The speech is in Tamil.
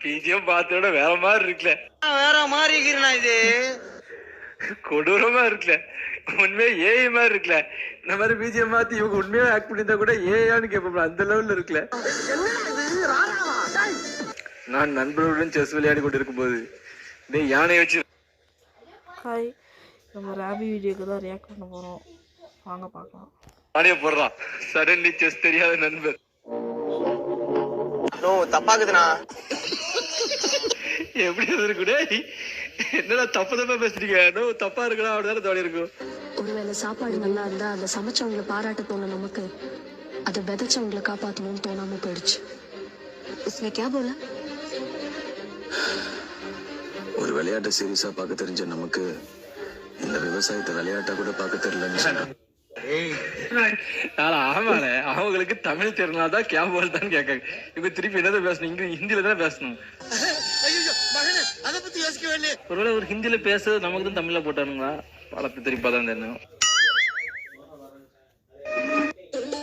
பிஜிஎம் பார்த்தோட வேற மாதிரி இருக்குல்ல, வேற மாதிரி இருக்கிறா இது, கொடூரமா இருக்குல்ல, உண்மையா ஏஐ மாதிரி இருக்குல்ல. இந்த மாதிரி பிஜிஎம் மாத்தி இவங்க உண்மையா ஆக்ட் பண்ணியிருந்தா கூட ஏஐயான்னு கேட்போம், அந்த லெவல்ல இருக்குல்ல. நான் நண்பர்களுடன் செஸ் விளையாடி கொண்டிருக்கும் போது யானையை வச்சு ஹாய், நம்ம ராபி வீடியோக்கு தான் ரியாக்ட் பண்ண போகிறோம், வாங்க பார்க்கலாம். யானையை போடுறான், சடன்லி செஸ் தெரியாத நண்பர். தப்பாக்குதுண்ணா, எப்படி இருக்குடே, என்னடா தப்பு தப்பா பேசுறீங்க, தப்பா இருக்கா அப்படிதானே தோணி இருக்கும். ஒருவேளை சாப்பாடு நல்லா இருந்தா அந்த சமைச்சவங்களை பாராட்ட தோணும் நமக்கு, அதை விதைச்சவங்களை காப்பாற்றணும்னு தோணாம போயிடுச்சு. ஒரு விளையாட்டை சீரியஸா பார்க்க தெரிஞ்ச நமக்கு இந்த விவசாயத்தை விளையாட்டா கூட பார்க்க தெரியலன்னு. ஆமாண்ணே, அவங்களுக்கு தமிழ் தெரிஞ்சாதான் கேபோல் தான் கேட்காங்க. இப்ப திருப்பி என்னதான் பேசணும், ஹிந்தியில தான் பேசணும். ஒருவேளை ஒரு ஹிந்தியில பேச நமக்கு தான் தமிழ்ல போட்டானுங்களா, படத்தை திருப்பி தான் தெரியும்.